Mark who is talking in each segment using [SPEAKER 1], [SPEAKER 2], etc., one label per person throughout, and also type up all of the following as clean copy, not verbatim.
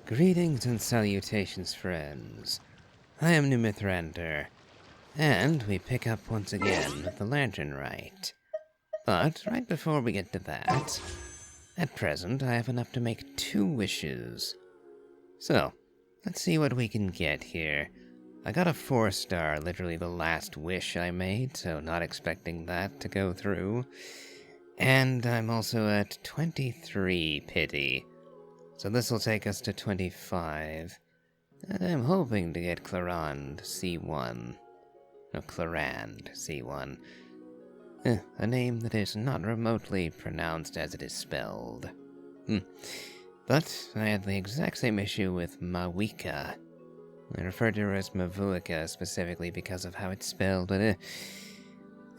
[SPEAKER 1] Greetings and salutations, friends. I am Numithrander, and we pick up once again with the Lantern Rite. But right before we get to that, at present I have enough to make 2 wishes. So, let's see what we can get here. I got a 4-star, literally the last wish I made, so not expecting that to go through. And I'm also at 23 pity. So this will take us to 25. And I'm hoping to get Clarand C1. No, Clarand C1. A name that is not remotely pronounced as it is spelled. But I had the exact same issue with Mawika. I refer to her as Mavuika specifically because of how it's spelled, but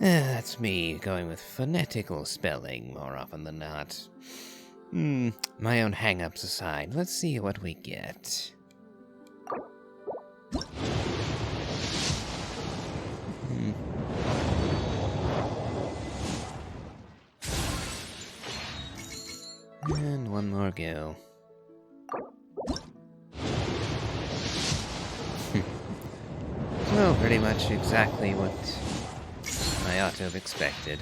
[SPEAKER 1] that's me going with phonetical spelling more often than not. My own hang-ups aside, let's see what we get. And one more go. Well, pretty much exactly what I ought to have expected.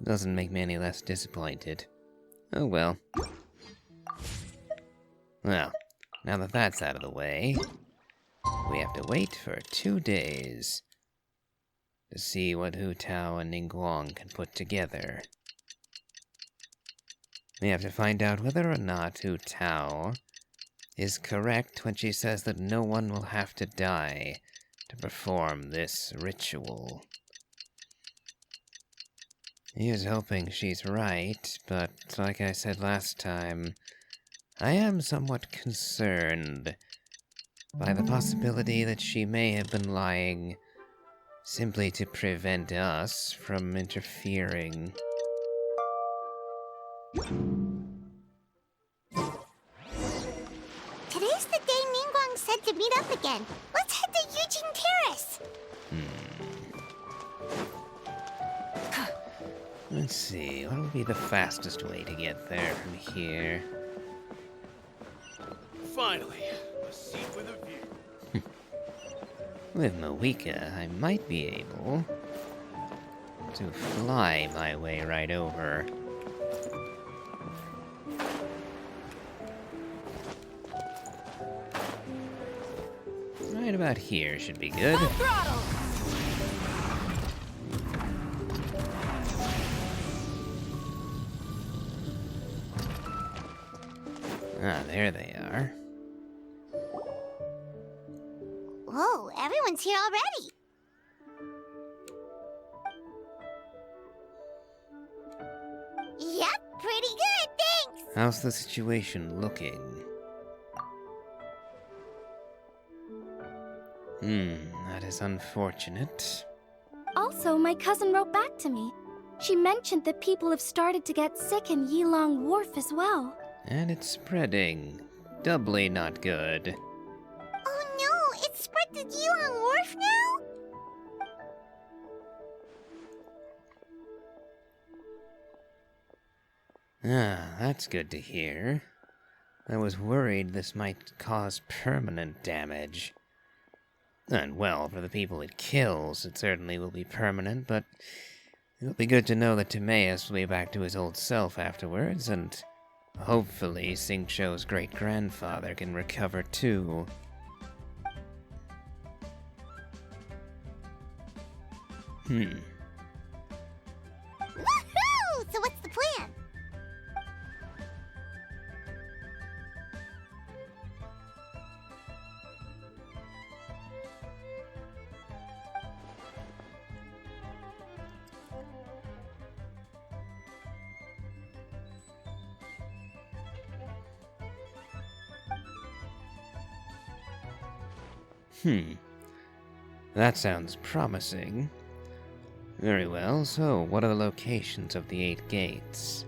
[SPEAKER 1] Doesn't make me any less disappointed. Oh well. Well, now that that's out of the way, we have to wait for 2 days to see what Hu Tao and Ningguang can put together. We have to find out whether or not Hu Tao is correct when she says that no one will have to die to perform this ritual. He is hoping she's right, but like I said last time, I am somewhat concerned by the possibility that she may have been lying simply to prevent us from interfering.
[SPEAKER 2] Today's the day Ningguang said to meet up again. Let's head to Yujing Terrace.
[SPEAKER 1] Let's see, what would be the fastest way to get there from here?
[SPEAKER 3] Finally, a seat with a view.
[SPEAKER 1] With Mawika, I might be able to fly my way right over. Right about here should be good. Ah, there they are.
[SPEAKER 2] Whoa, everyone's here already. Yep, pretty good, thanks.
[SPEAKER 1] How's the situation looking? That is unfortunate.
[SPEAKER 4] Also, my cousin wrote back to me. She mentioned that people have started to get sick in Yilong Wharf as well.
[SPEAKER 1] And it's spreading. Doubly not good.
[SPEAKER 2] Oh no, it's spread to Yilong Wharf now?
[SPEAKER 1] Ah, that's good to hear. I was worried this might cause permanent damage. And well, for the people it kills, it certainly will be permanent, but it'll be good to know that Timaeus will be back to his old self afterwards, and hopefully Xingqiu's great-grandfather can recover too.
[SPEAKER 2] Woohoo! So what's the plan?
[SPEAKER 1] That sounds promising. Very well, so what are the locations of the 8 gates?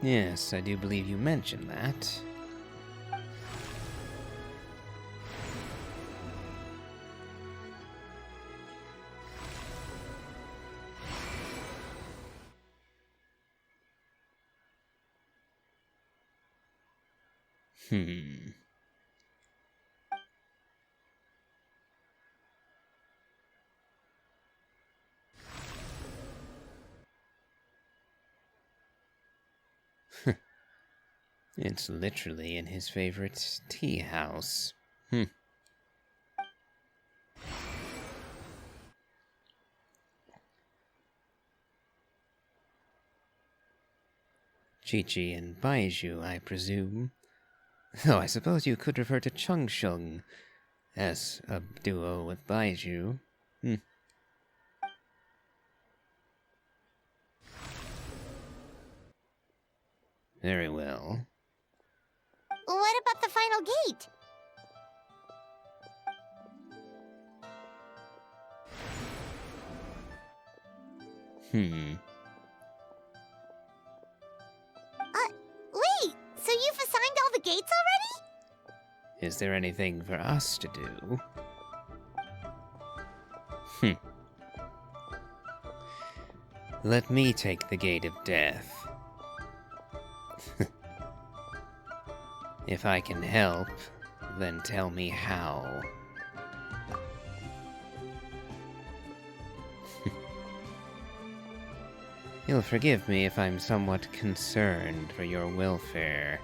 [SPEAKER 1] Yes, I do believe you mentioned that. Hmm. It's literally in his favorite tea house. Chi-Chi and Baiju, I presume. Though I suppose you could refer to Chung-Shung as a duo with Baiju. Very well.
[SPEAKER 2] What about the final gate? Wait, so you've assigned all the gates already?
[SPEAKER 1] Is there anything for us to do? Let me take the Gate of Death. If I can help, then tell me how. You'll forgive me if I'm somewhat concerned for your welfare.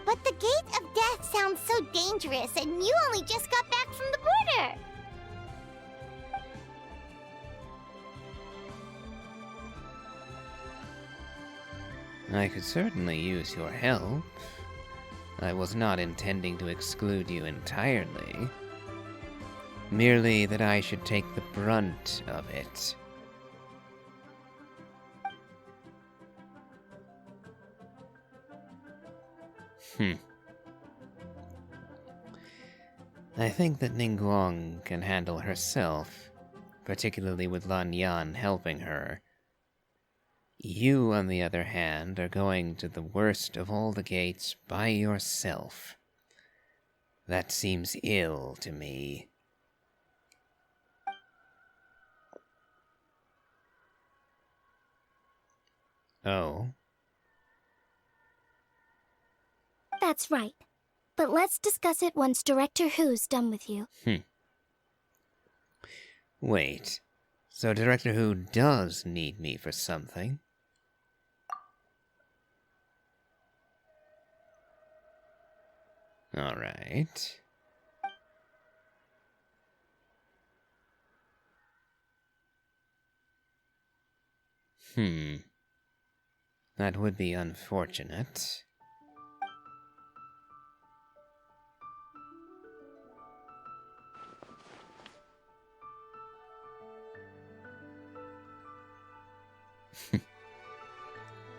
[SPEAKER 2] But the Gate of Death sounds so dangerous, and you only just got back from the border!
[SPEAKER 1] I could certainly use your help. I was not intending to exclude you entirely. Merely that I should take the brunt of it. I think that Ningguang can handle herself, particularly with Lan Yan helping her. You, on the other hand, are going to the worst of all the gates by yourself. That seems ill to me. Oh?
[SPEAKER 4] That's right. But let's discuss it once Director Hu's done with you.
[SPEAKER 1] Wait. So Director Hu does need me for something? Alright. That would be unfortunate.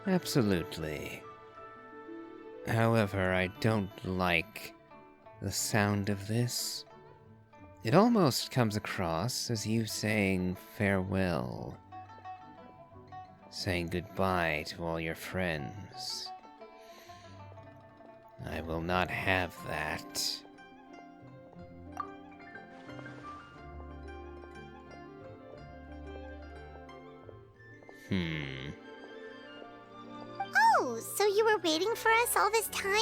[SPEAKER 1] Absolutely. However, I don't like the sound of this. It almost comes across as you saying farewell. Saying goodbye to all your friends. I will not have that.
[SPEAKER 2] Oh, so you were waiting for us all this time?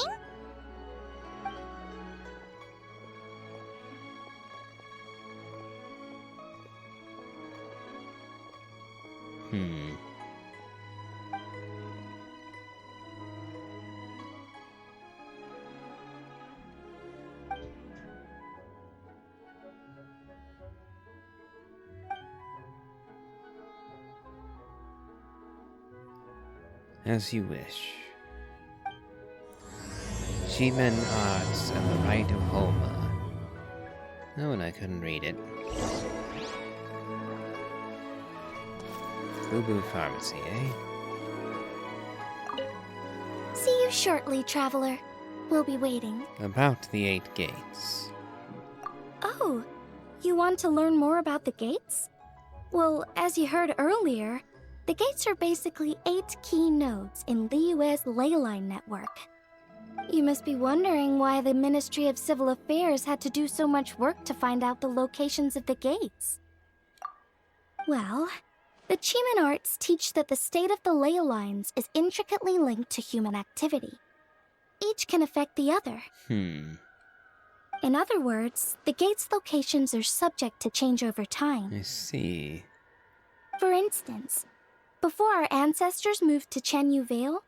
[SPEAKER 1] As you wish. Shimen Arts and the Rite of Homa. Oh, and I couldn't read it. Boo Boo Pharmacy, eh?
[SPEAKER 4] See you shortly, traveler. We'll be waiting.
[SPEAKER 1] About the 8 gates.
[SPEAKER 4] Oh, you want to learn more about the gates? Well, as you heard earlier, the gates are basically 8 key nodes in Liyue's leyline network. You must be wondering why the Ministry of Civil Affairs had to do so much work to find out the locations of the gates. Well, the Arts teach that the state of the ley lines is intricately linked to human activity. each can affect the other.
[SPEAKER 1] Hmm.
[SPEAKER 4] In other words, the gate's locations are subject to change over time.
[SPEAKER 1] I see.
[SPEAKER 4] For instance, before our ancestors moved to Chenyu Vale,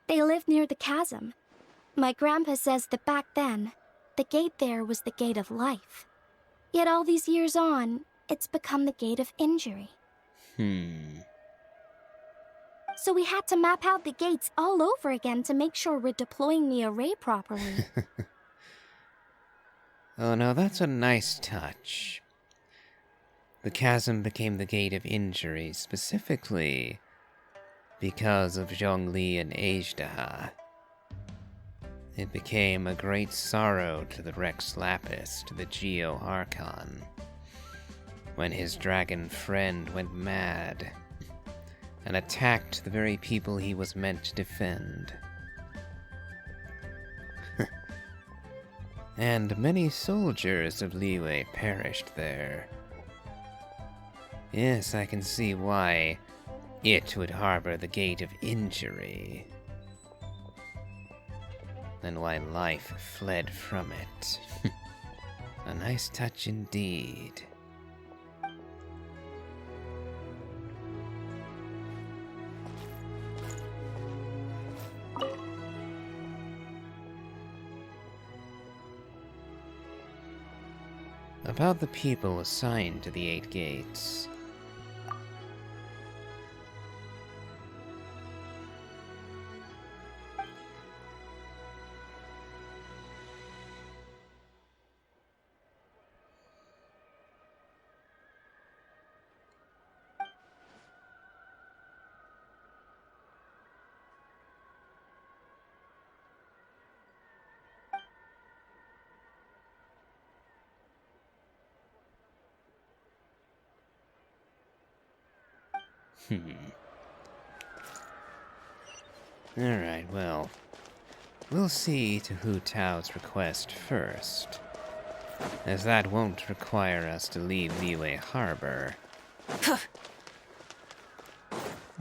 [SPEAKER 4] they lived near the chasm. My grandpa says that back then, the gate there was the gate of life. Yet all these years on, it's become the gate of injury. So we had to map out the gates all over again to make sure we're deploying the array properly.
[SPEAKER 1] Oh no, that's a nice touch. The chasm became the gate of injury specifically because of Zhongli and Ajdaha. It became a great sorrow to the Rex Lapis, to the Geo Archon, when his dragon friend went mad and attacked the very people he was meant to defend. And many soldiers of Liyue perished there. Yes, I can see why it would harbor the gate of injury, and why life fled from it. A nice touch indeed. About the people assigned to the 8 gates. Alright, well, we'll see to Hu Tao's request first, as that won't require us to leave Liyue Harbor.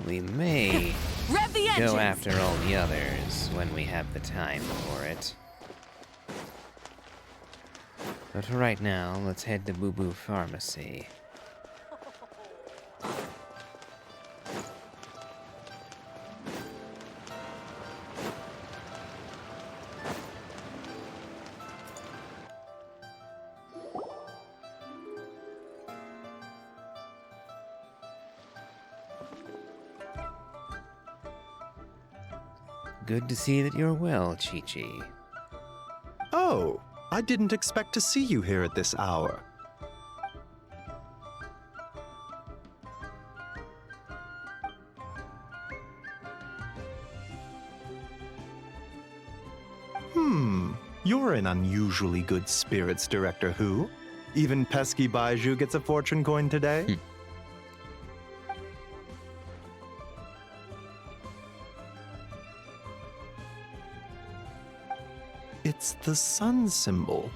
[SPEAKER 1] We may go after all the others when we have the time for it. But for right now, let's head to Boo Boo Pharmacy. Good to see that you're well, Chi-Chi.
[SPEAKER 5] Oh, I didn't expect to see you here at this hour. You're in unusually good spirits, Director Hu. Even pesky Baiju gets a fortune coin today? It's the sun symbol.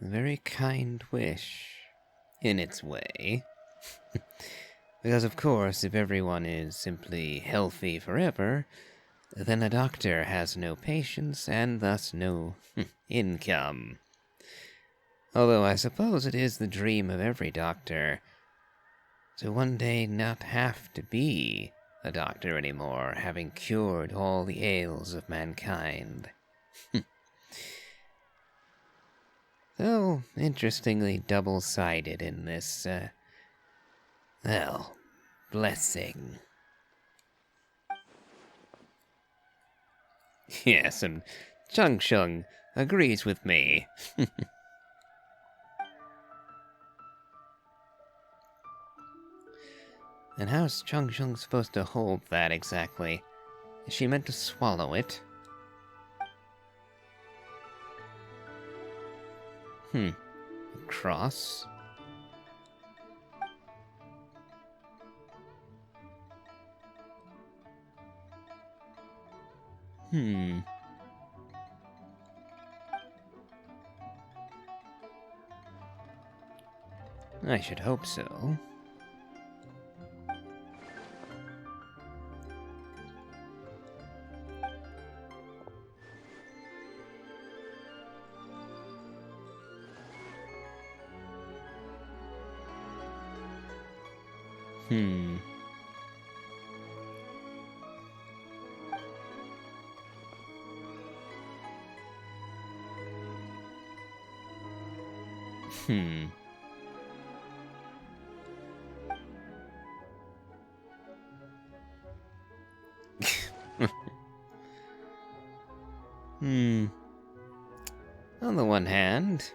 [SPEAKER 1] A very kind wish, in its way. Because of course, if everyone is simply healthy forever, then a doctor has no patients and thus no income. Although I suppose it is the dream of every doctor to one day not have to be a doctor anymore, having cured all the ails of mankind. Though, interestingly double-sided in this, well, blessing. Yes, and Chung Chung agrees with me. And how's Chung Chung supposed to hold that exactly? Is she meant to swallow it? A cross? I should hope so. On the one hand,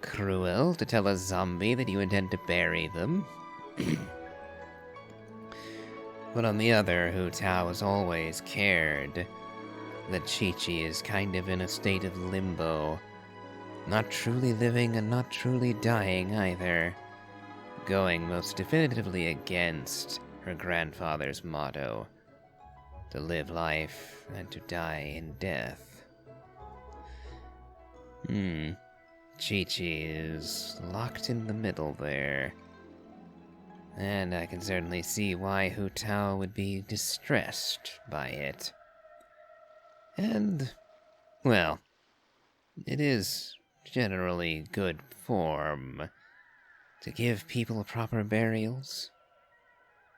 [SPEAKER 1] cruel to tell a zombie that you intend to bury them. But on the other, Hu Tao has always cared that Chi-Chi is kind of in a state of limbo. Not truly living and not truly dying either. Going most definitively against her grandfather's motto. To live life and to die in death. Chi-Chi is locked in the middle there. And I can certainly see why Hu Tao would be distressed by it. And, well, it is generally good form to give people proper burials.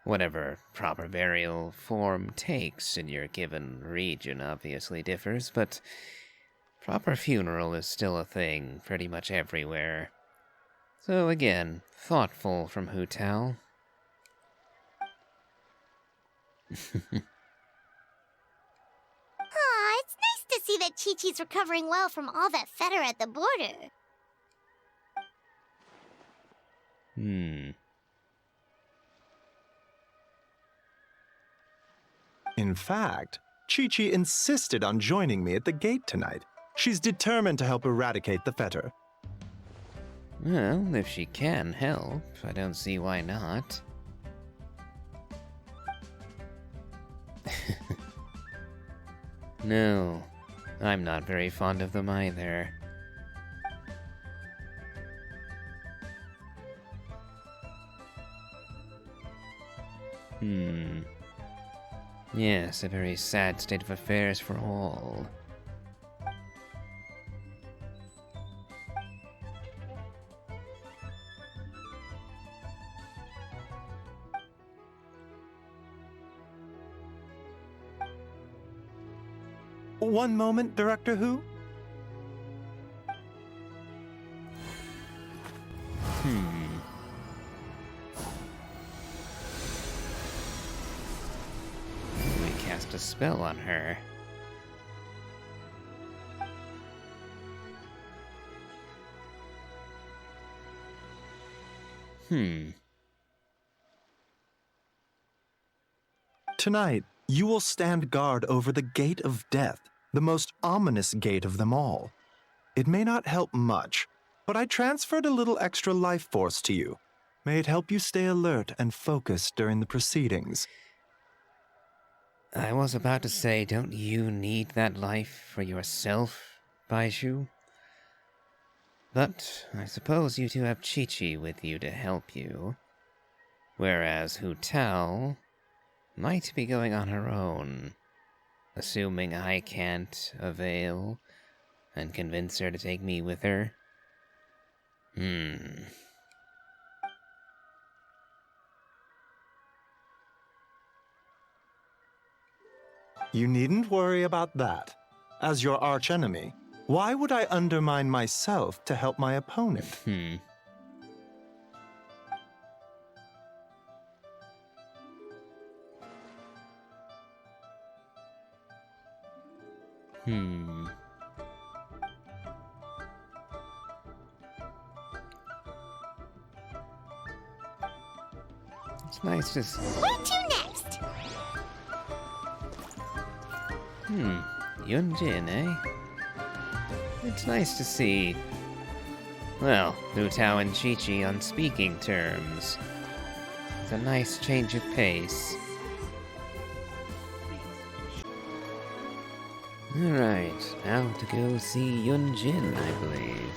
[SPEAKER 1] Whatever proper burial form takes in your given region obviously differs, but proper funeral is still a thing pretty much everywhere. So again, thoughtful from Hu Tao.
[SPEAKER 2] Aw, it's nice to see that Chi-Chi's recovering well from all that fetter at the border.
[SPEAKER 5] In fact, Chi-Chi insisted on joining me at the gate tonight. She's determined to help eradicate the fetter.
[SPEAKER 1] Well, if she can help, I don't see why not. No, I'm not very fond of them either. Yes, a very sad state of affairs for all.
[SPEAKER 5] One moment, Director Hu.
[SPEAKER 1] We cast a spell on her.
[SPEAKER 5] Tonight, you will stand guard over the Gate of Death, the most ominous gate of them all. It may not help much, but I transferred a little extra life force to you. May it help you stay alert and focused during the proceedings.
[SPEAKER 1] I was about to say, don't you need that life for yourself, Baizhu? But I suppose you two have Chi-Chi with you to help you. Whereas Hu Tao might be going on her own, assuming I can't avail and convince her to take me with her.
[SPEAKER 5] You needn't worry about that. As your archenemy, why would I undermine myself to help my opponent?
[SPEAKER 1] It's nice to
[SPEAKER 2] Where to next?
[SPEAKER 1] Yunjin, eh? It's nice to see, well, Hu Tao and Chi-Chi on speaking terms. It's a nice change of pace. Alright, now to go see Yunjin, I believe.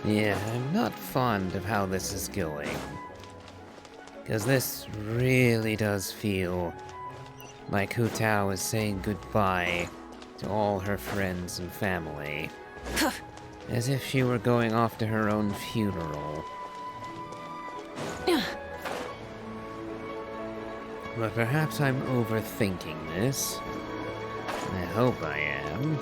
[SPEAKER 1] Yeah, I'm not fond of how this is going. Because this really does feel like Hu Tao is saying goodbye to all her friends and family. As if she were going off to her own funeral. But perhaps I'm overthinking this. I hope I am.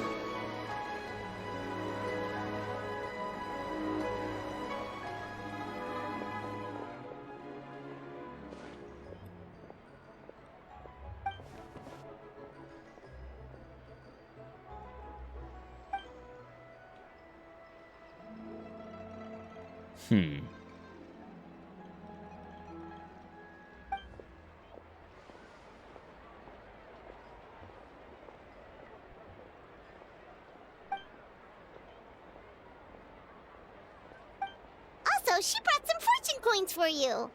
[SPEAKER 2] Also, she brought some fortune coins for you.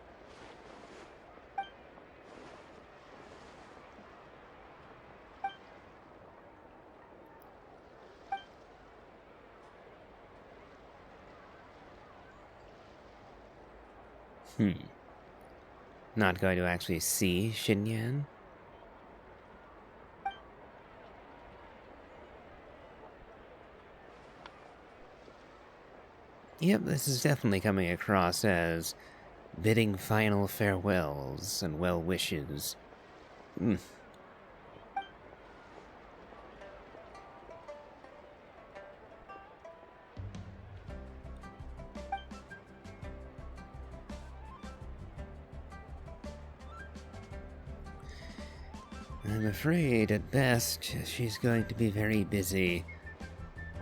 [SPEAKER 1] Not going to actually see Xinyan? Yep, this is definitely coming across as bidding final farewells and well wishes. I'm afraid, at best, she's going to be very busy.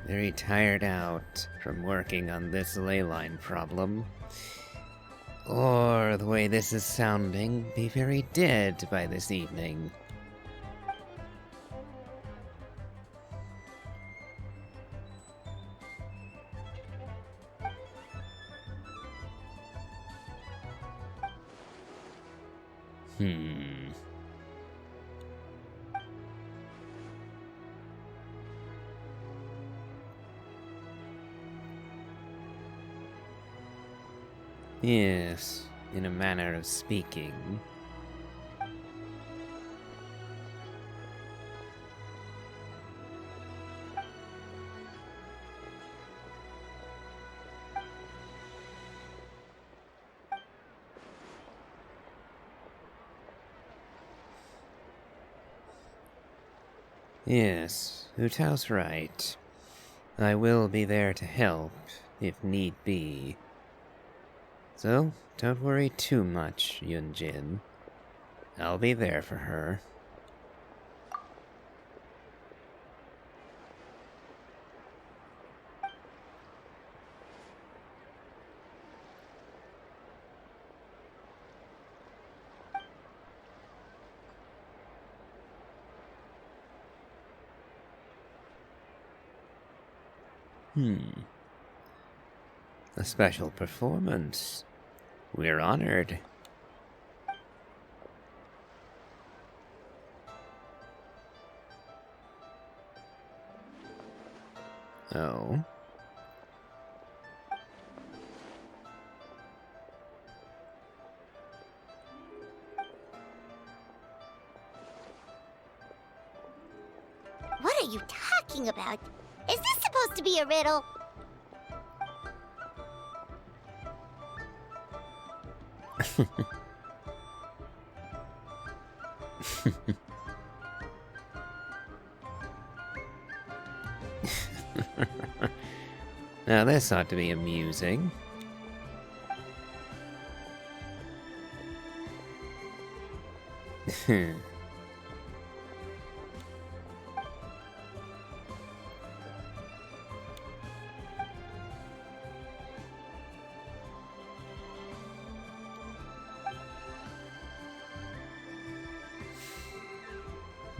[SPEAKER 1] Very tired out from working on this ley line problem. Or, the way this is sounding, be very dead by this evening. Yes, in a manner of speaking. Yes, Hu Tao's right. I will be there to help, if need be. So, don't worry too much, Yunjin. I'll be there for her. A special performance. We're honored. Oh?
[SPEAKER 2] What are you talking about? Is this supposed to be a riddle?
[SPEAKER 1] Now this ought to be amusing.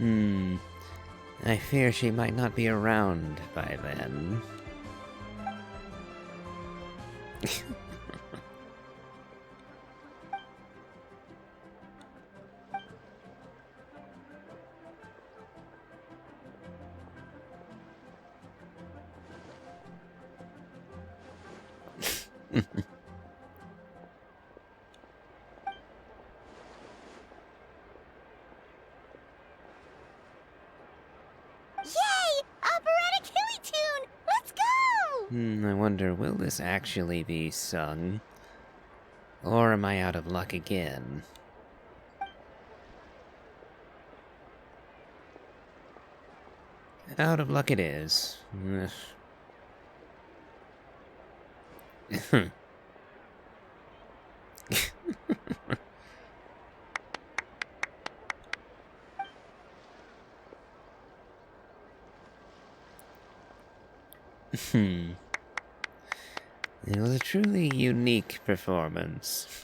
[SPEAKER 1] I fear she might not be around by then.
[SPEAKER 2] Yay! Operatic hilly tune! Let's go!
[SPEAKER 1] I wonder, will this actually be sung? Or am I out of luck again? Out of luck it is. It was a truly unique performance.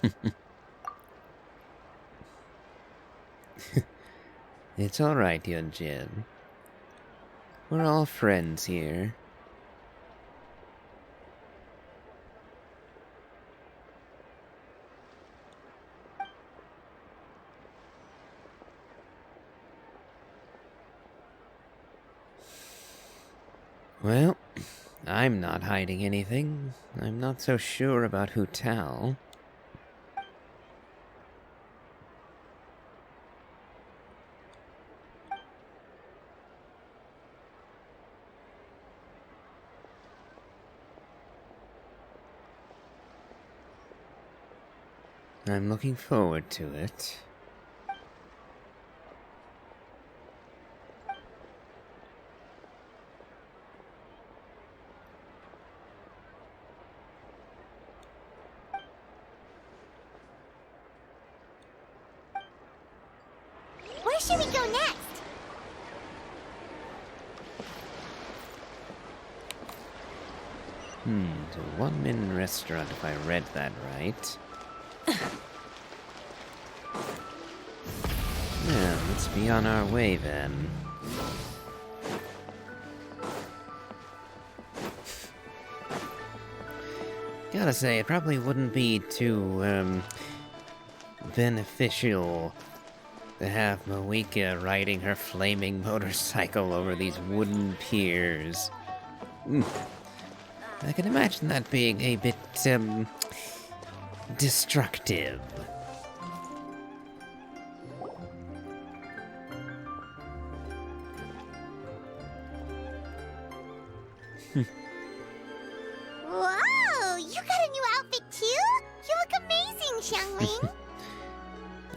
[SPEAKER 1] It's alright, Yunjin. We're all friends here. Well, I'm not hiding anything. I'm not so sure about Hu Tao. I'm looking forward to it.
[SPEAKER 2] Where should we go next?
[SPEAKER 1] To a one-min restaurant if I read that right. Yeah, let's be on our way then. Gotta say, it probably wouldn't be too, beneficial to have Moika riding her flaming motorcycle over these wooden piers. I can imagine that being a bit, destructive.
[SPEAKER 2] Whoa! You got a new outfit too? You look amazing, Xiangling!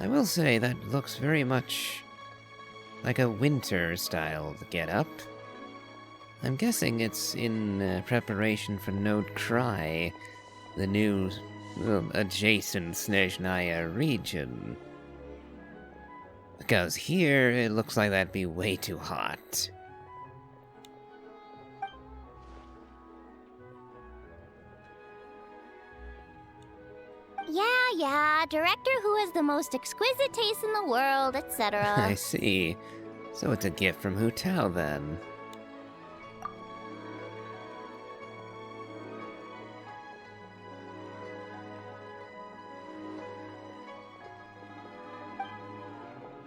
[SPEAKER 1] I will say that looks very much like a winter-style get-up. I'm guessing it's in preparation for Node Cry, the new adjacent Snezhnaya region. Because here, it looks like that'd be way too hot.
[SPEAKER 2] Yeah, director who has the most exquisite taste in the world, etc.
[SPEAKER 1] I see. So it's a gift from Hu Tao, then.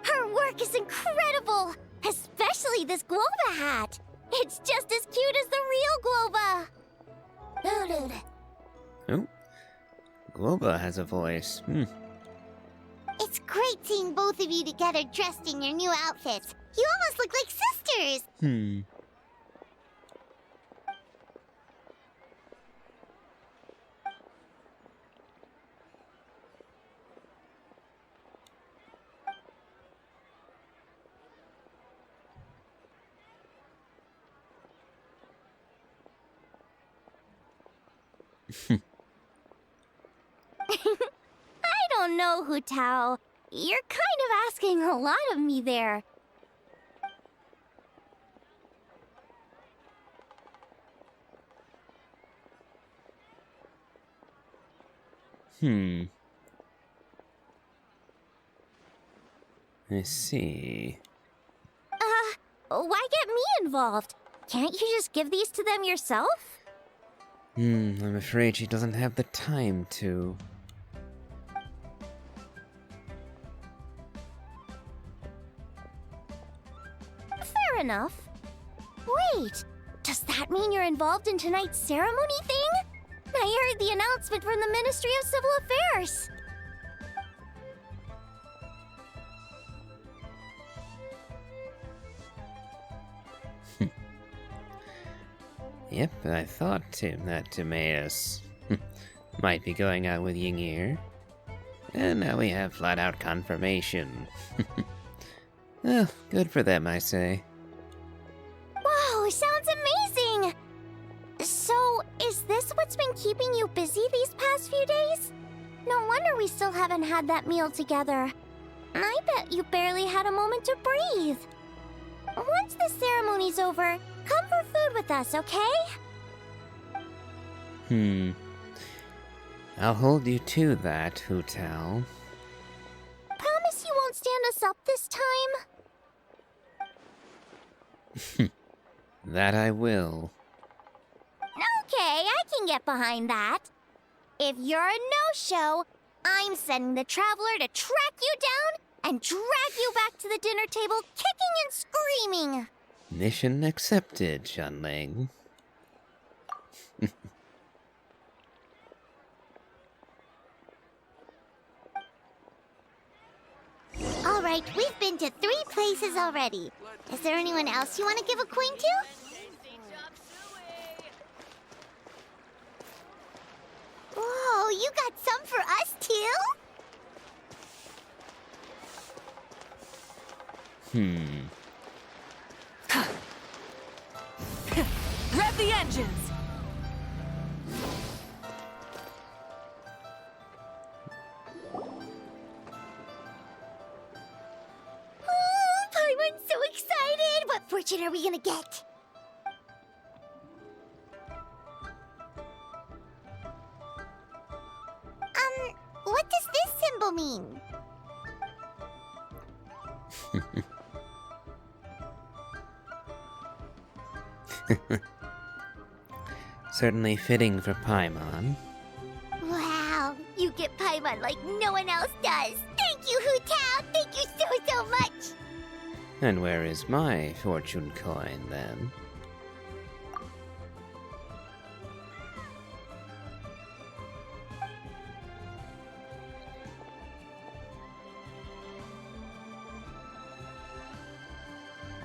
[SPEAKER 2] Her work is incredible! Especially this Globa hat! It's just as cute as the real Globa!
[SPEAKER 1] Oh. Globa has a voice.
[SPEAKER 2] It's great seeing both of you together dressed in your new outfits. You almost look like sisters! I don't know, Hu Tao. You're kind of asking a lot of me there.
[SPEAKER 1] I see.
[SPEAKER 2] Why get me involved? Can't you just give these to them yourself?
[SPEAKER 1] I'm afraid she doesn't have the time to.
[SPEAKER 2] Fair enough. Wait, does that mean you're involved in tonight's ceremony thing? I heard the announcement from the Ministry of Civil Affairs.
[SPEAKER 1] Yep, I thought that Timaeus might be going out with Yingir. And now we have flat-out confirmation. Well, good for them, I say.
[SPEAKER 2] Wow, sounds amazing! So, is this what's been keeping you busy these past few days? No wonder we still haven't had that meal together. I bet you barely had a moment to breathe. Once the ceremony's over, come for food with us, okay?
[SPEAKER 1] I'll hold you to that, Hu Tao.
[SPEAKER 2] Promise you won't stand us up this time?
[SPEAKER 1] That I will.
[SPEAKER 2] Okay, I can get behind that. If you're a no-show, I'm sending the Traveler to track you down and drag you back to the dinner table kicking and screaming.
[SPEAKER 1] Mission accepted, Shunling.
[SPEAKER 2] All right, we've been to 3 places already. Is there anyone else you want to give a coin to? Whoa, you got some for us too?
[SPEAKER 6] Rev the engines!
[SPEAKER 2] Oh, Paimon's so excited! What fortune are we gonna get? What does this symbol mean?
[SPEAKER 1] Certainly fitting for Paimon.
[SPEAKER 2] Wow, you get Paimon like no one else does. Thank you, Hu Tao. Thank you so much.
[SPEAKER 1] And where is my fortune coin, then?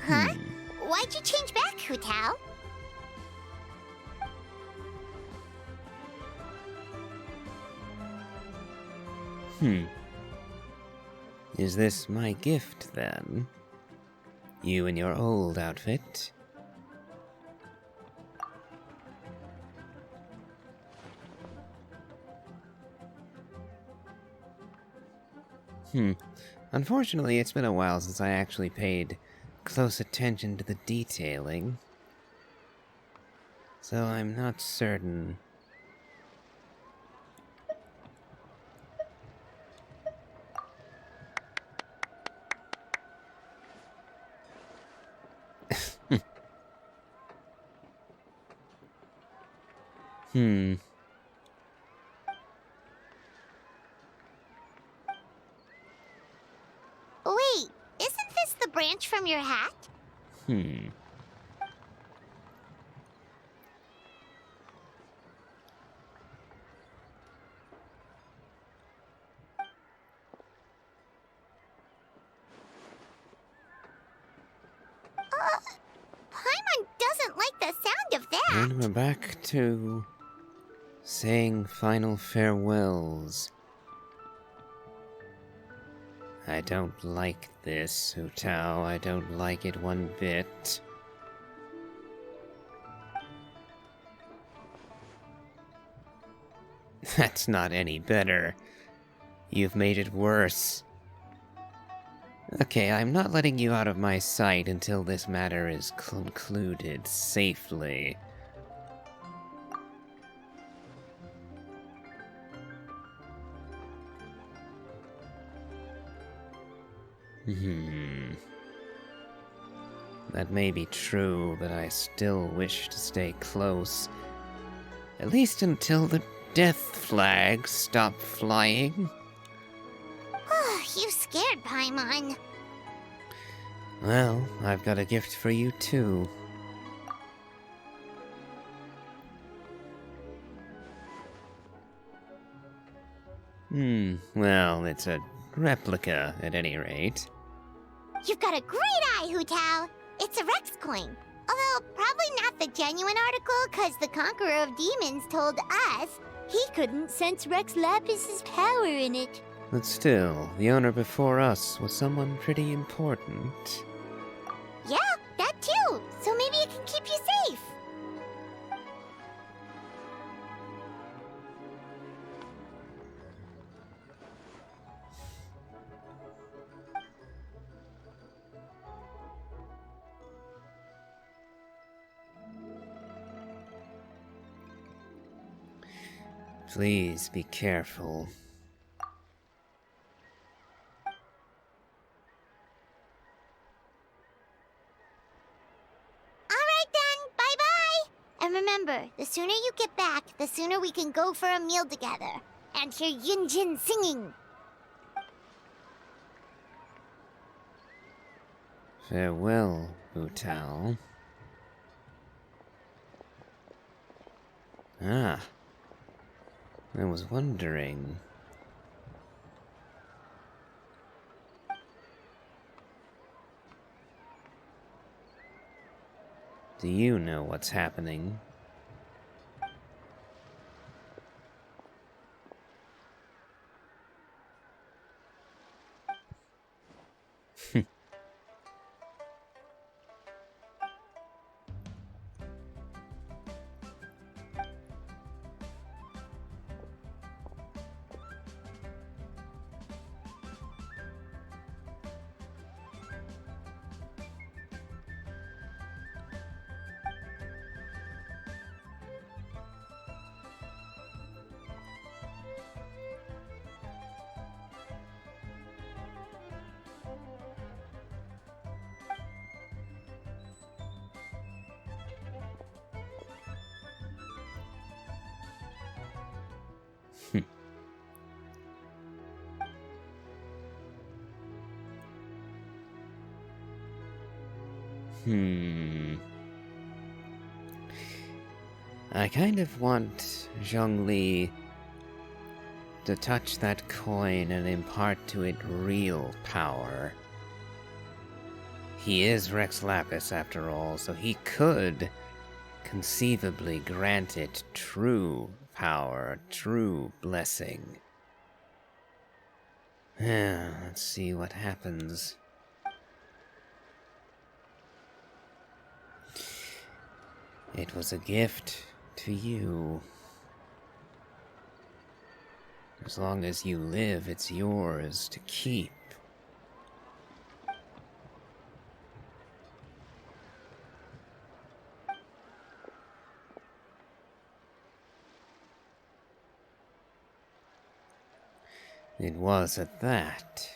[SPEAKER 2] Huh? Why'd you change back, Hu Tao?
[SPEAKER 1] Is this my gift, then? You in your old outfit? Unfortunately, it's been a while since I actually paid close attention to the detailing. So I'm not certain.
[SPEAKER 2] Wait, isn't this the branch from your hat? Paimon doesn't like the sound of that.
[SPEAKER 1] And we're back to saying final farewells. I don't like this, Hu Tao. I don't like it one bit. That's not any better. You've made it worse. Okay, I'm not letting you out of my sight until this matter is concluded safely. That may be true, but I still wish to stay close. At least until the death flags stop flying.
[SPEAKER 2] You scared Paimon.
[SPEAKER 1] Well, I've got a gift for you too. Well, it's a replica at any rate.
[SPEAKER 2] You've got a great eye, Hu Tao. It's a Rex coin. Although, probably not the genuine article, because the Conqueror of Demons told us he couldn't sense Rex Lapis's power in it.
[SPEAKER 1] But still, the owner before us was someone pretty important.
[SPEAKER 2] Yeah, that too. So maybe it can keep you safe.
[SPEAKER 1] Please be careful.
[SPEAKER 2] Alright then, bye-bye! And remember, the sooner you get back, the sooner we can go for a meal together. And hear Yunjin singing.
[SPEAKER 1] Farewell, Hu Tao. Ah. I was wondering. Do you know what's happening? I kind of want Zhongli to touch that coin and impart to it real power. He is Rex Lapis after all, so he could conceivably grant it true power, true blessing. Let's see what happens. It was a gift to you. As long as you live, it's yours to keep. It was at that.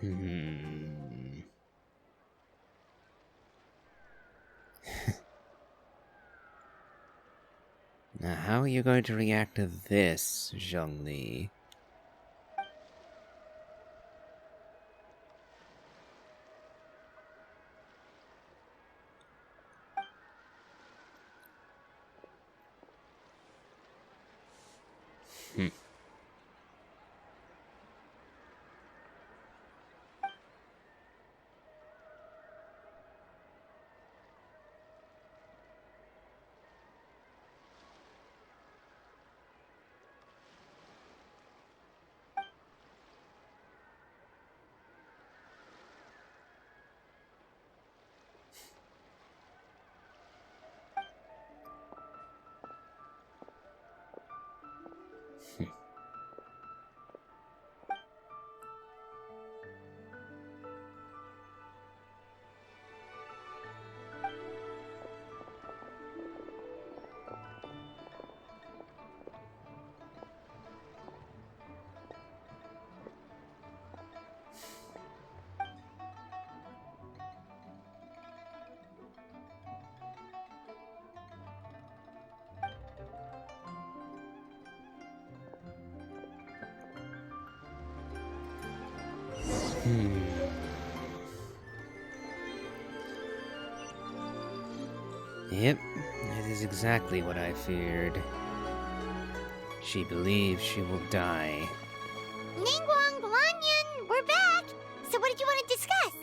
[SPEAKER 1] Hmm. Now, how are you going to react to this, Zhongli? Hmm. Hmm. Yep, that is exactly what I feared. She believes she will die.
[SPEAKER 2] Ningguang, Guanyin, we're back! So what did you want to discuss?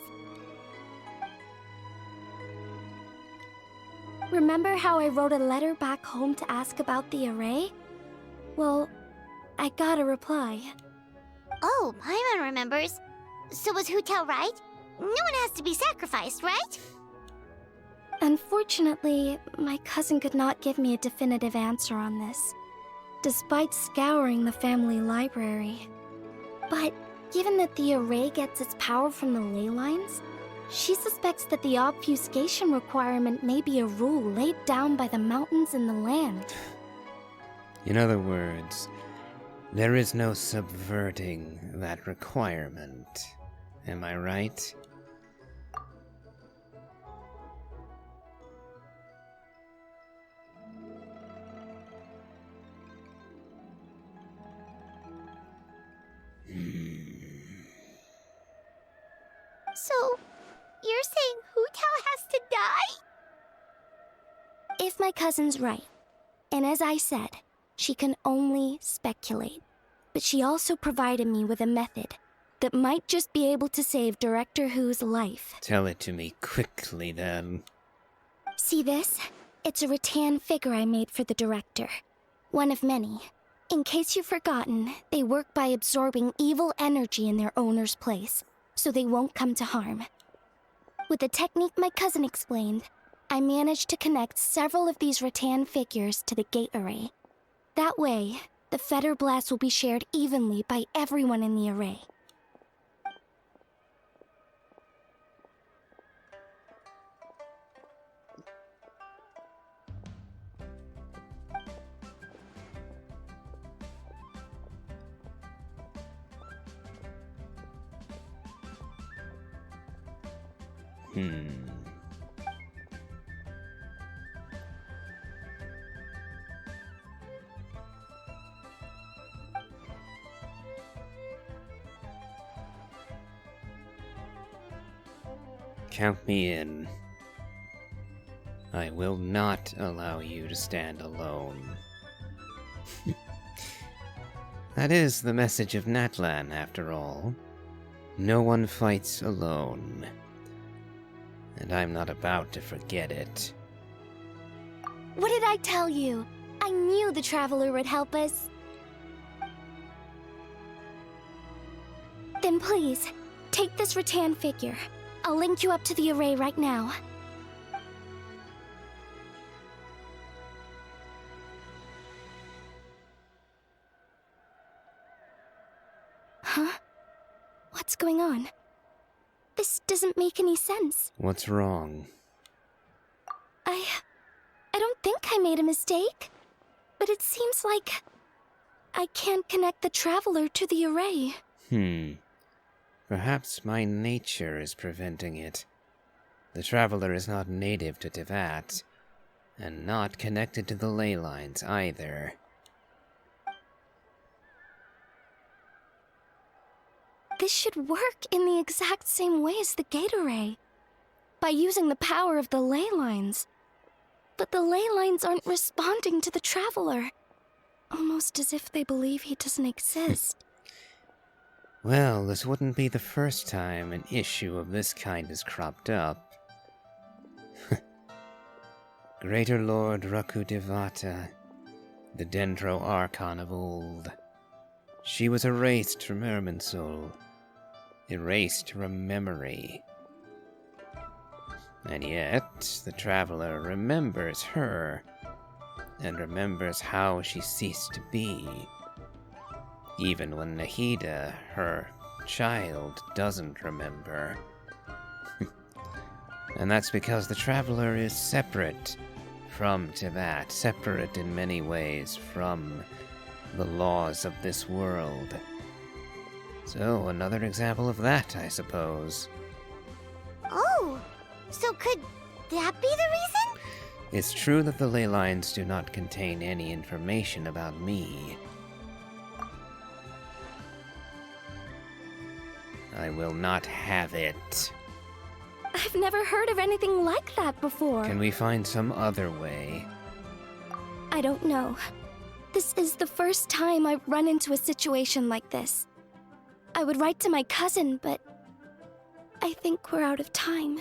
[SPEAKER 4] Remember how I wrote a letter back home to ask about the array? Well, I got a reply.
[SPEAKER 2] Oh, Paimon remembers. So was Hu Tao right? No one has to be sacrificed, right?
[SPEAKER 4] Unfortunately, my cousin could not give me a definitive answer on this, despite scouring the family library. But given that the array gets its power from the ley lines, she suspects that the obfuscation requirement may be a rule laid down by the mountains and the land.
[SPEAKER 1] In other words, there is no subverting that requirement. Am I right?
[SPEAKER 2] So, you're saying Hu Tao has to die?
[SPEAKER 4] If my cousin's right, and as I said, she can only speculate, but she also provided me with a method that might just be able to save Director Hu's life.
[SPEAKER 1] Tell it to me quickly, then.
[SPEAKER 4] See this? It's a rattan figure I made for the director. One of many. In case you've forgotten, they work by absorbing evil energy in their owner's place, so they won't come to harm. With the technique my cousin explained, I managed to connect several of these rattan figures to the gate array. That way, the fetter blast will be shared evenly by everyone in the array.
[SPEAKER 1] Count me in. I will not allow you to stand alone. That is the message of Natlan, after all. No one fights alone. And I'm not about to forget it.
[SPEAKER 4] What did I tell you? I knew the Traveler would help us. Then please, take this rattan figure. I'll link you up to the array right now. Huh? What's going on? This doesn't make any sense.
[SPEAKER 1] What's wrong?
[SPEAKER 4] I don't think I made a mistake. But it seems like I can't connect the Traveler to the array.
[SPEAKER 1] Perhaps my nature is preventing it. The traveler is not native to Teyvat, and not connected to the ley lines either.
[SPEAKER 4] This should work in the exact same way as the gate array, by using the power of the ley lines. But the ley lines aren't responding to the traveler, almost as if they believe he doesn't exist.
[SPEAKER 1] Well, this wouldn't be the first time an issue of this kind has cropped up. Greater Lord Rakudevata, the Dendro Archon of old. She was erased from Irminsul, erased from memory. And yet, the traveler remembers her, and remembers how she ceased to be. Even when Nahida, her child, doesn't remember. And that's because the traveler is separate from Teyvat, separate in many ways from the laws of this world. So, another example of that, I suppose.
[SPEAKER 2] Oh, so could that be the reason?
[SPEAKER 1] It's true that the ley lines do not contain any information about me. I will not have it.
[SPEAKER 4] I've never heard of anything like that before.
[SPEAKER 1] Can we find some other way?
[SPEAKER 4] I don't know. This is the first time I've run into a situation like this. I would write to my cousin, but I think we're out of time.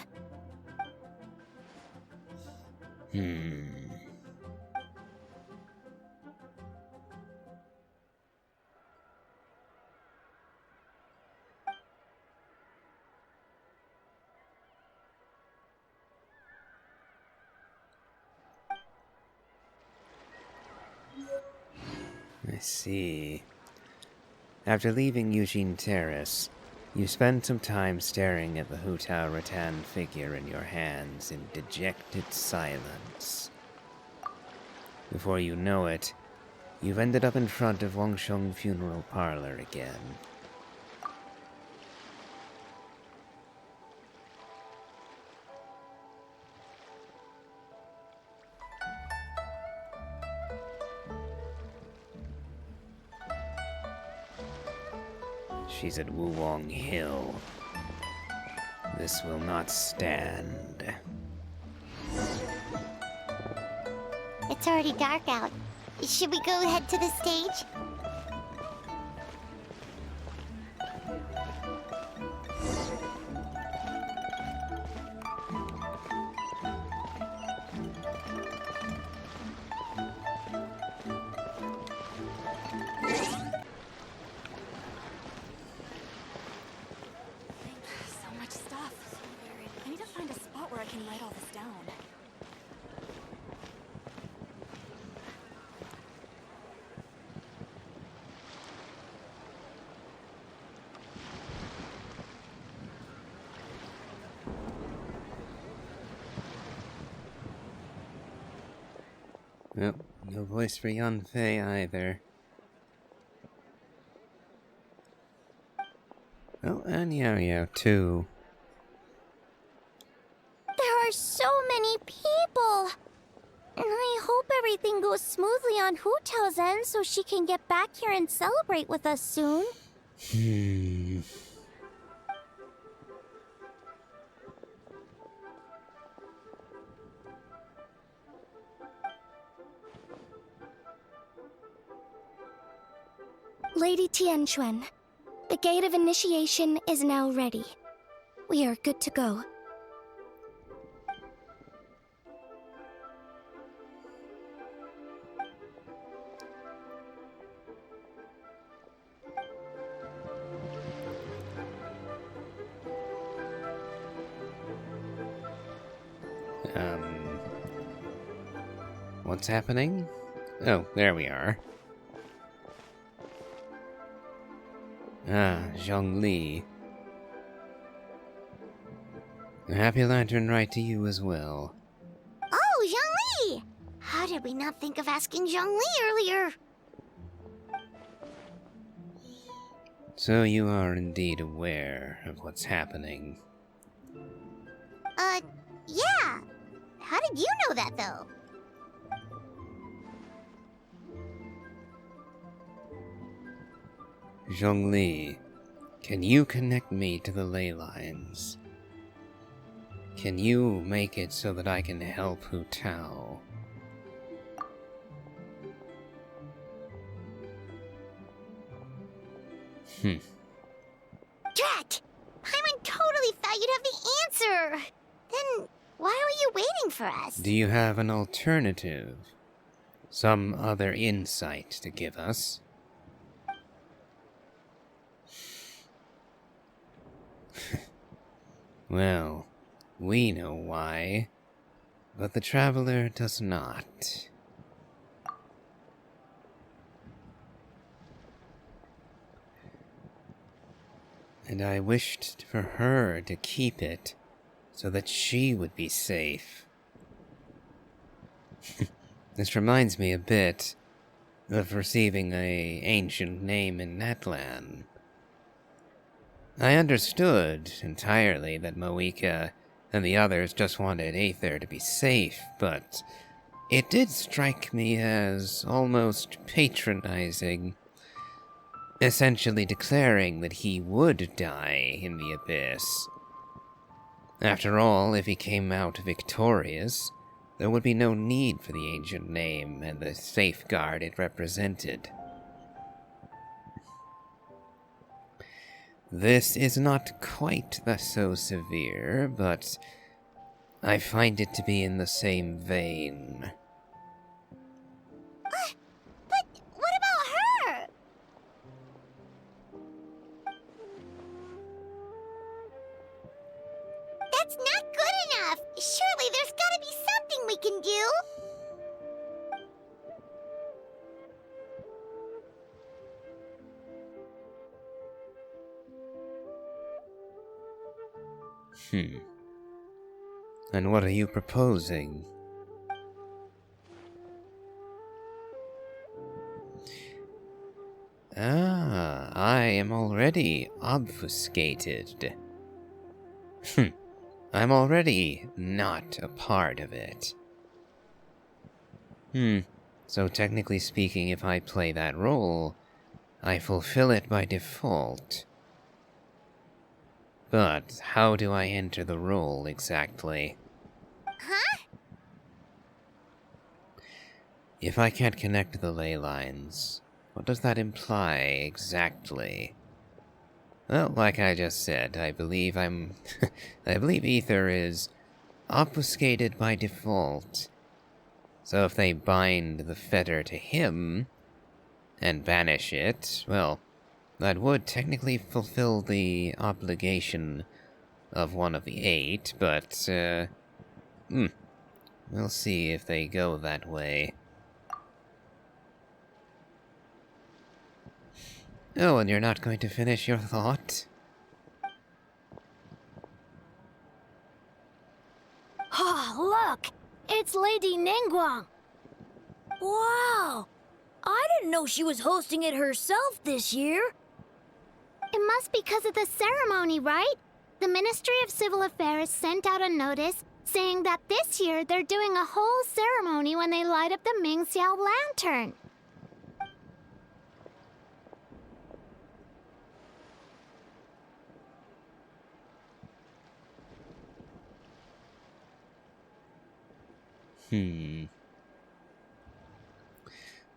[SPEAKER 1] I see. After leaving Eugene Terrace, you spend some time staring at the Hu Tao rattan figure in your hands in dejected silence. Before you know it, you've ended up in front of Wangsheng Funeral Parlor again. She's at Wulong Hill. This will not stand.
[SPEAKER 2] It's already dark out. Should we go head to the stage?
[SPEAKER 6] So much stuff. I need to find a spot where I can write all this down.
[SPEAKER 1] Nope, no voice for Yanfei either. Oh, and Yao Yao too.
[SPEAKER 2] There are so many people! And I hope everything goes smoothly on Hu Tao's end so she can get back here and celebrate with us soon.
[SPEAKER 4] Lady Tianquan, the gate of initiation is now ready. We are good to go.
[SPEAKER 1] What's happening? Oh, there we are. Ah, Zhongli. A happy lantern rite to you as well.
[SPEAKER 2] Oh, Zhongli! How did we not think of asking Zhongli earlier?
[SPEAKER 1] So you are indeed aware of what's happening.
[SPEAKER 2] Yeah. How did you know that, though?
[SPEAKER 1] Zhongli, can you connect me to the ley lines? Can you make it so that I can help Hu Tao?
[SPEAKER 2] Drat! Paimon totally thought you'd have the answer! Then why were you waiting for us?
[SPEAKER 1] Do you have an alternative? Some other insight to give us? Well, we know why, but the traveler does not. And I wished for her to keep it, so that she would be safe. This reminds me a bit of receiving an ancient name in Natlan. I understood entirely that Moika and the others just wanted Aether to be safe, but it did strike me as almost patronizing, essentially declaring that he would die in the abyss. After all, if he came out victorious, there would be no need for the ancient name and the safeguard it represented. This is not quite so severe, but I find it to be in the same vein.
[SPEAKER 2] But what about her? That's not good enough! Surely there's gotta be something we can do!
[SPEAKER 1] And what are you proposing? Ah, I am already obfuscated. I'm already not a part of it. So technically speaking, if I play that role, I fulfill it by default. But how do I enter the role exactly?
[SPEAKER 2] Huh?
[SPEAKER 1] If I can't connect the ley lines, what does that imply exactly? Well, like I just said, I believe I believe Aether is obfuscated by default. So if they bind the fetter to him and banish it, well, that would technically fulfill the obligation of one of the 8, but, we'll see if they go that way. Oh, and you're not going to finish your thought?
[SPEAKER 6] Oh, look! It's Lady Ningguang! Wow! I didn't know she was hosting it herself this year!
[SPEAKER 2] It must be because of the ceremony, right? The Ministry of Civil Affairs sent out a notice saying that this year they're doing a whole ceremony when they light up the Mingxiao lantern.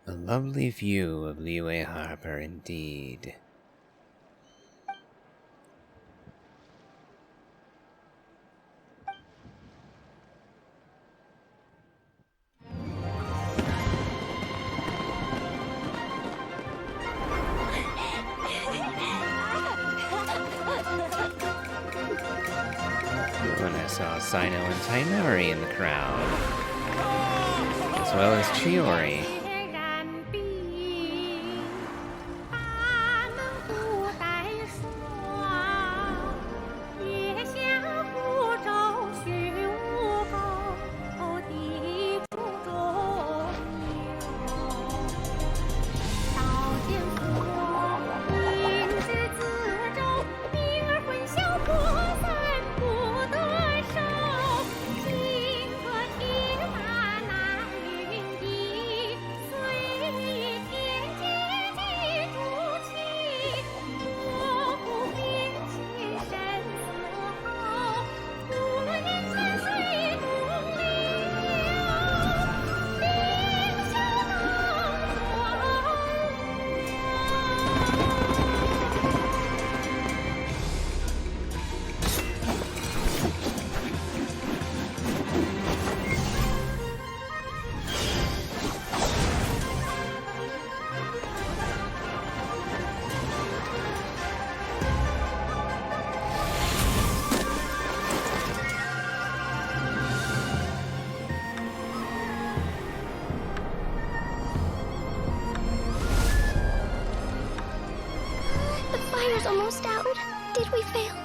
[SPEAKER 1] A lovely view of Liyue Harbor indeed. When I saw Sino and Tainari in the crowd, as well as Chiori.
[SPEAKER 4] timer's almost out. Did we fail?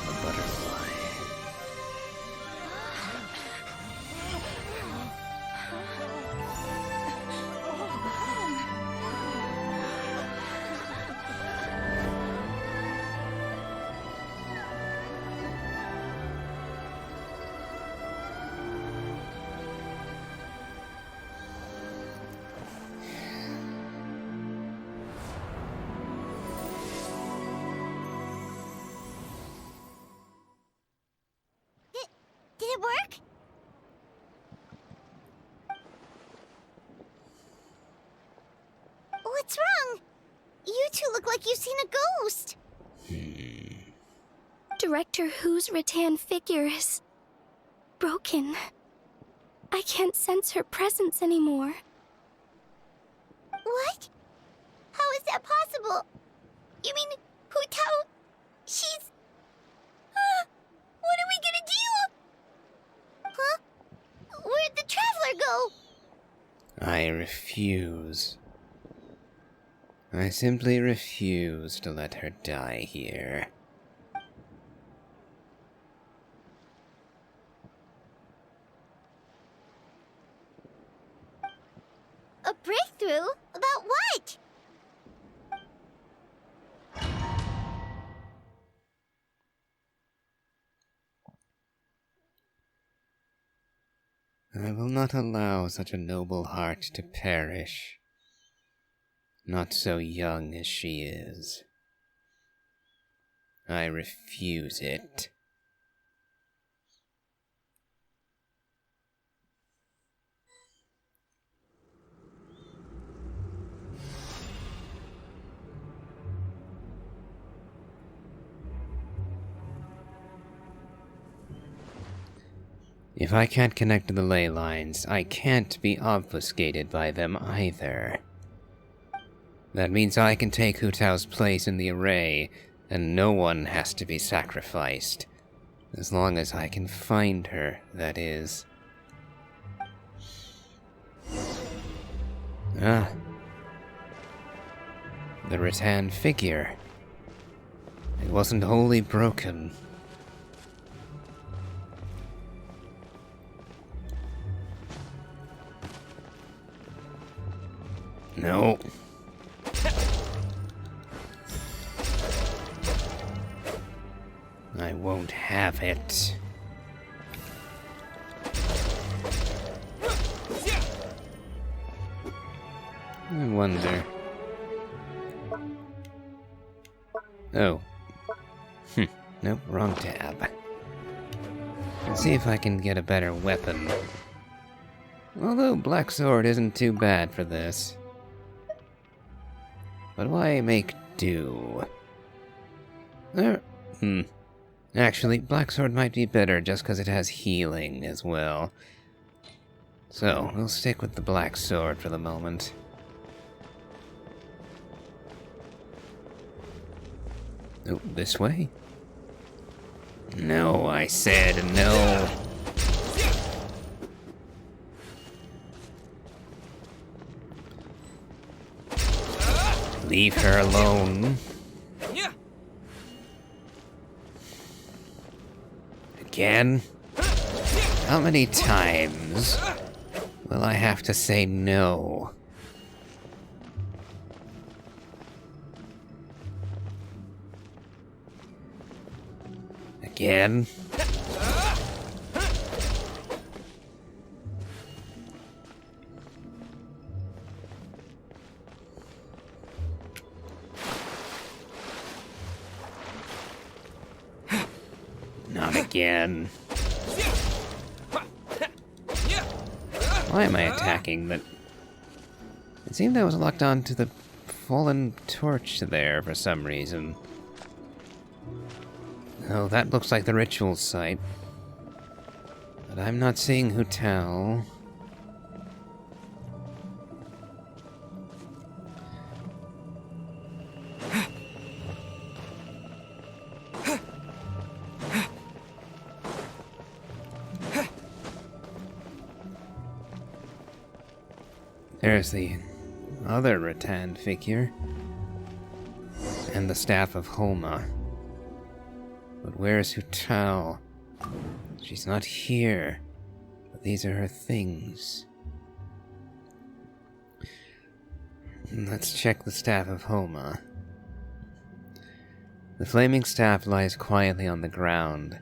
[SPEAKER 1] The butterfly.
[SPEAKER 2] Did it work? What's wrong? You two look like you've seen a ghost.
[SPEAKER 4] Director Hu's rattan figure is broken. I can't sense her presence anymore.
[SPEAKER 2] What? How is that possible? You mean Hu Tao? She's... what are we gonna do? Huh? Where'd the traveler go?
[SPEAKER 1] I refuse. I simply refuse to let her die here.
[SPEAKER 2] A breakthrough? About what?
[SPEAKER 1] I will not allow such a noble heart to perish. Not so young as she is. I refuse it. If I can't connect to the ley lines, I can't be obfuscated by them either. That means I can take Hu Tao's place in the array, and no one has to be sacrificed. As long as I can find her, that is. Ah. The rattan figure. It wasn't wholly broken. No. I won't have it. I wonder. Oh. Nope, wrong tab. Let's see if I can get a better weapon. Although Black Sword isn't too bad for this. But why make do? Actually, Black Sword might be better just because it has healing as well. So, we'll stick with the Black Sword for the moment. Oh, this way? No, I said no. Leave her alone. Again? How many times will I have to say no? Again? again. Why am I attacking the... It seemed I was locked onto the fallen torch there for some reason. Oh, that looks like the ritual site. But I'm not seeing Hu Tao. There's the other rattan figure. And the staff of Homa. But where's Hu Tao? She's not here. But these are her things. Let's check the staff of Homa. The flaming staff lies quietly on the ground,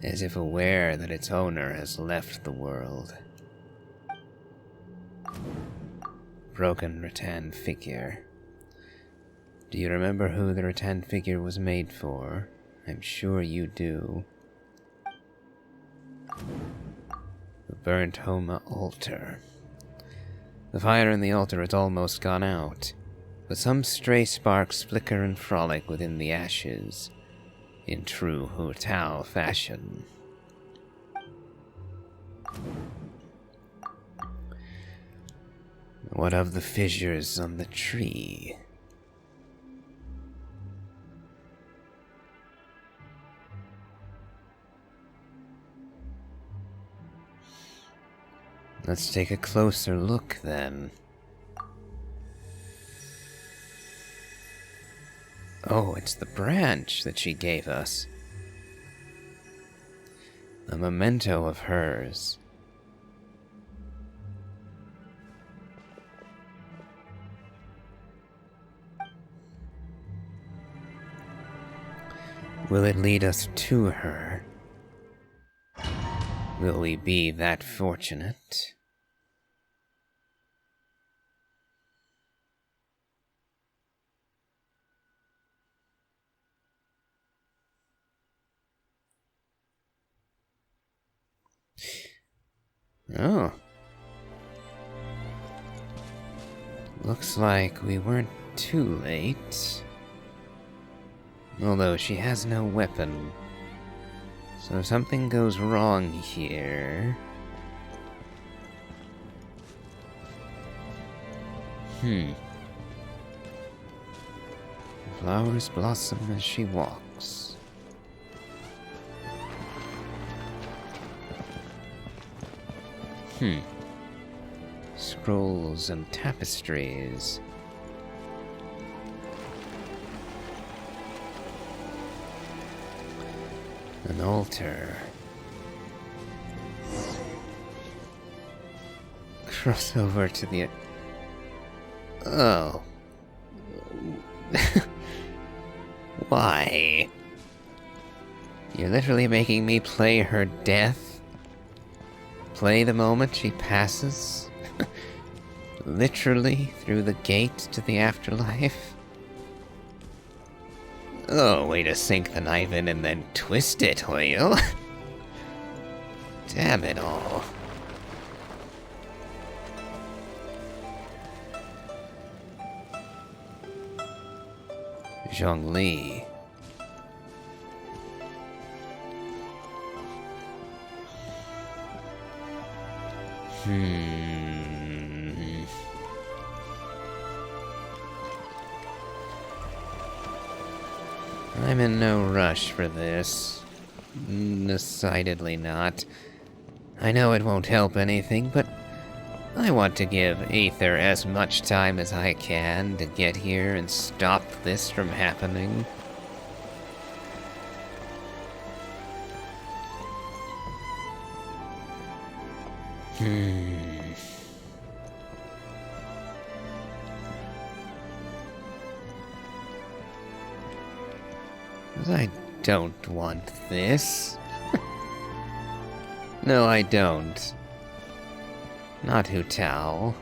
[SPEAKER 1] as if aware that its owner has left the world. Broken rattan figure. Do you remember who the rattan figure was made for? I'm sure you do. The burnt Homa altar. The fire in the altar has almost gone out, but some stray sparks flicker and frolic within the ashes, in true Hu Tao fashion. What of the fissures on the tree? Let's take a closer look then. Oh, it's the branch that she gave us. A memento of hers. Will it lead us to her? Will we be that fortunate? Oh. Looks like we weren't too late. Although she has no weapon. So if something goes wrong here... Flowers blossom as she walks. Scrolls and tapestries. An altar. Cross over to the... Oh. Why? You're literally making me play her death? Play the moment she passes? Literally through the gate to the afterlife? Oh, way to sink the knife in and then twist it, will you? Damn it all. Zhongli. I'm in no rush for this. Decidedly not. I know it won't help anything, but I want to give Aether as much time as I can to get here and stop this from happening. I don't want this. No, I don't. Not Hu Tao.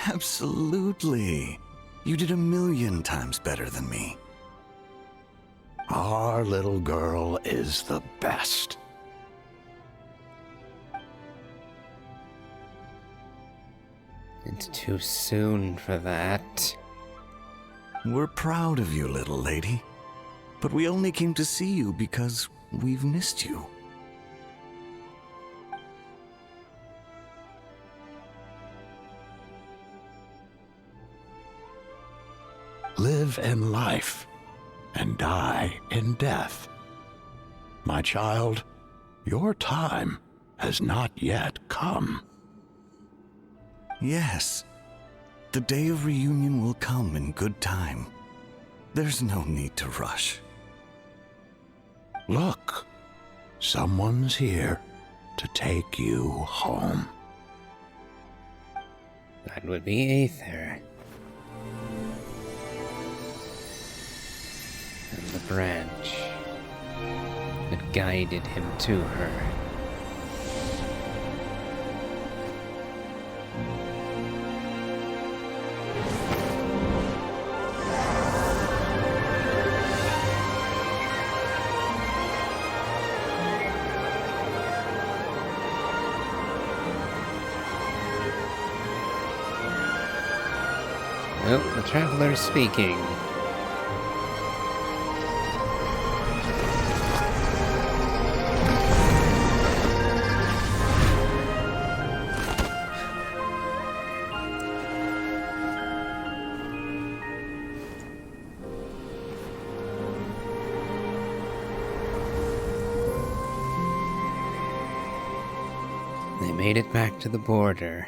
[SPEAKER 7] Absolutely. You did 1,000,000 times better than me.
[SPEAKER 3] Our little girl is the best.
[SPEAKER 1] It's too soon for that.
[SPEAKER 7] We're proud of you, little lady. But we only came to see you because we've missed you.
[SPEAKER 3] Live in life and die in death. My child, your time has not yet come.
[SPEAKER 7] Yes. The day of reunion will come in good time. There's no need to rush.
[SPEAKER 3] Look, someone's here to take you home.
[SPEAKER 1] That would be Aether. And the branch that guided him to her. Oh, the traveler's speaking. They made it back to the border.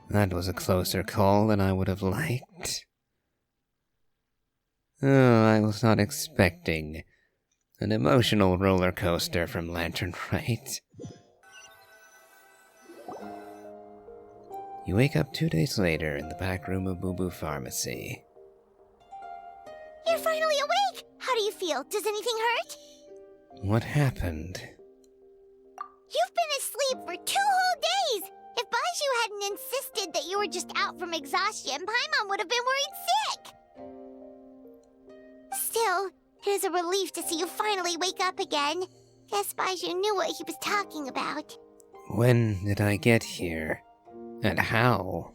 [SPEAKER 1] That was a closer call than I would have liked. Oh, I was not expecting an emotional roller coaster from Lantern Rite. You wake up 2 days later in the back room of Boo Boo Pharmacy.
[SPEAKER 2] You're finally awake! How do you feel? Does anything hurt?
[SPEAKER 1] What happened?
[SPEAKER 2] You've been asleep for 2 whole days! If Baiju hadn't insisted that you were just out from exhaustion, Paimon would have been worried sick! Still, it is a relief to see you finally wake up again. Guess Baiju knew what he was talking about.
[SPEAKER 1] When did I get here? And how?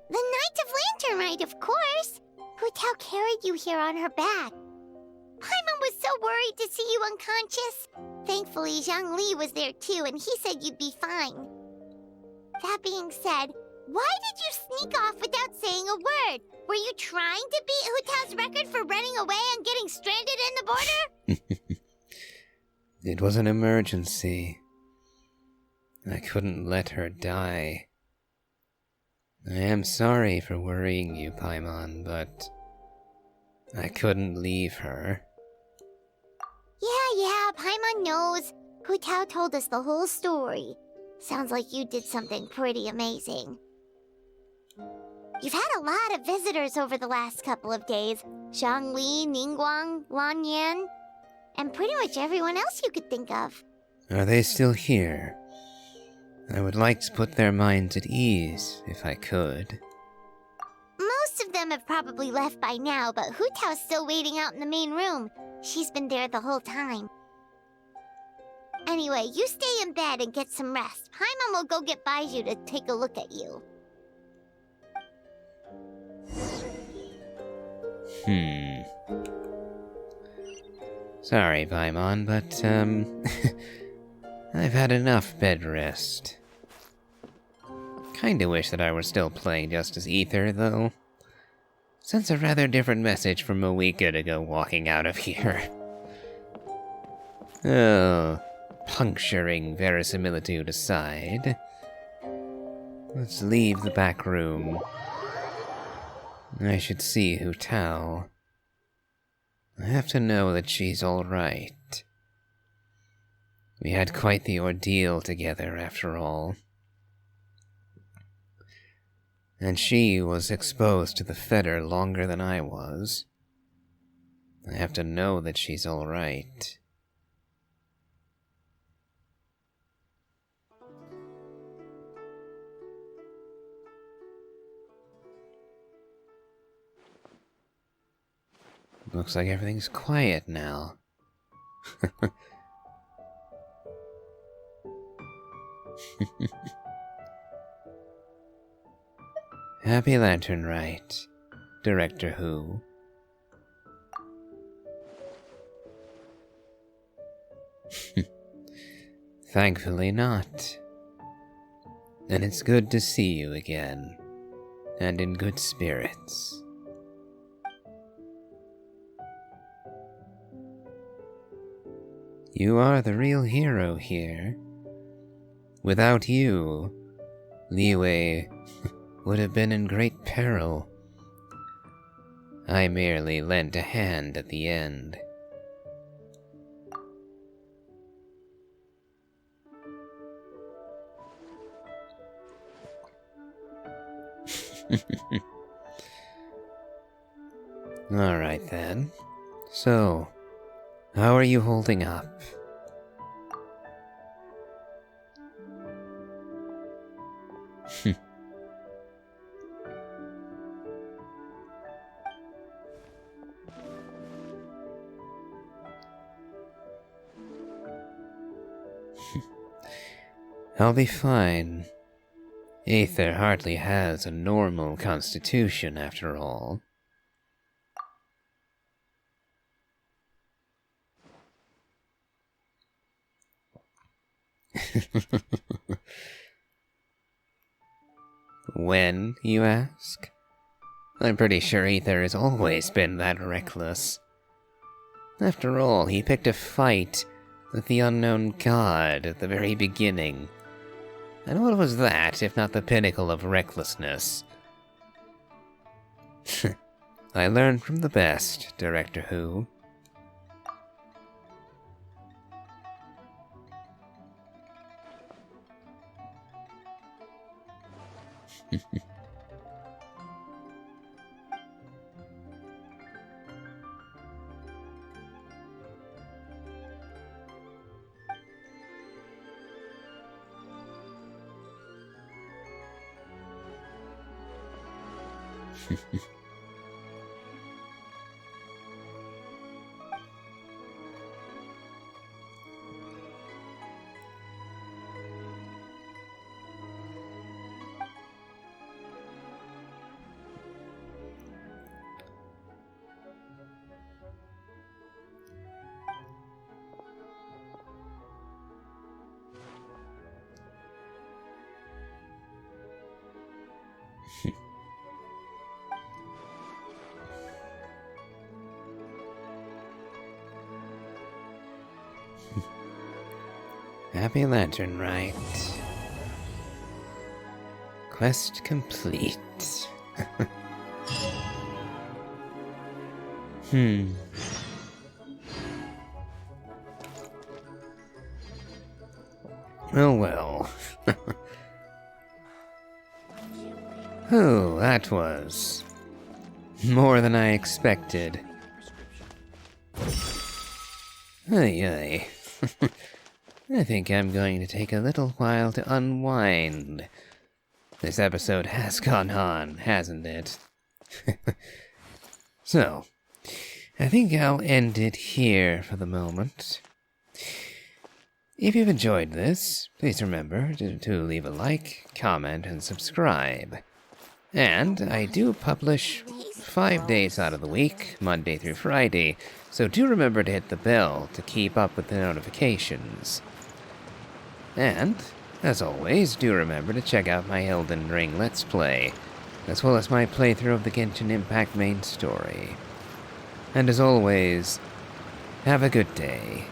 [SPEAKER 2] The Night of Lantern Rite, of course! Hu Tao carried you here on her back. Paimon was so worried to see you unconscious. Thankfully, Zhangli was there too, and he said you'd be fine. That being said, why did you sneak off without saying a word? Were you trying to beat Hu Tao's record for running away and getting stranded in the border?
[SPEAKER 1] It was an emergency. I couldn't let her die. I am sorry for worrying you, Paimon, but I couldn't leave her.
[SPEAKER 2] Yeah, Paimon knows. Hu Tao told us the whole story. Sounds like you did something pretty amazing. You've had a lot of visitors over the last couple of days. Zhangli, Ningguang, Lan Yan, and pretty much everyone else you could think of.
[SPEAKER 1] Are they still here? I would like to put their minds at ease, if I could.
[SPEAKER 2] Most of them have probably left by now, but Hu Tao's still waiting out in the main room. She's been there the whole time. Anyway, you stay in bed and get some rest. Paimon will go get Baiju to take a look at you.
[SPEAKER 1] Sorry, Paimon, but, I've had enough bed rest. Kinda wish that I were still playing just as Aether, though. Sends a rather different message from a week ago walking out of here. Oh, puncturing verisimilitude aside, let's leave the back room. I should see Hu Tao. I have to know that she's alright. We had quite the ordeal together, after all. And she was exposed to the fetter longer than I was. I have to know that she's alright. Looks like everything's quiet now. Happy Lantern Rite, Director Hu. Thankfully not. And it's good to see you again, and in good spirits. You are the real hero here. Without you, Liyue would have been in great peril. I merely lent a hand at the end. Alright then. So, how are you holding up? I'll be fine. Aether hardly has a normal constitution, after all. When, you ask? I'm pretty sure Aether has always been that reckless. After all, he picked a fight with the unknown god at the very beginning. And what was that, if not the pinnacle of recklessness? I learned from the best, Director Hu. Happy Lantern Rite. Quest complete. Oh well. Oh, that was more than I expected. Ay. I think I'm going to take a little while to unwind. This episode has gone on, hasn't it? So, I think I'll end it here for the moment. If you've enjoyed this, please remember to leave a like, comment, and subscribe. And I do publish 5 days out of the week, Monday through Friday, so do remember to hit the bell to keep up with the notifications. And, as always, do remember to check out my Elden Ring Let's Play, as well as my playthrough of the Genshin Impact main story. And as always, have a good day.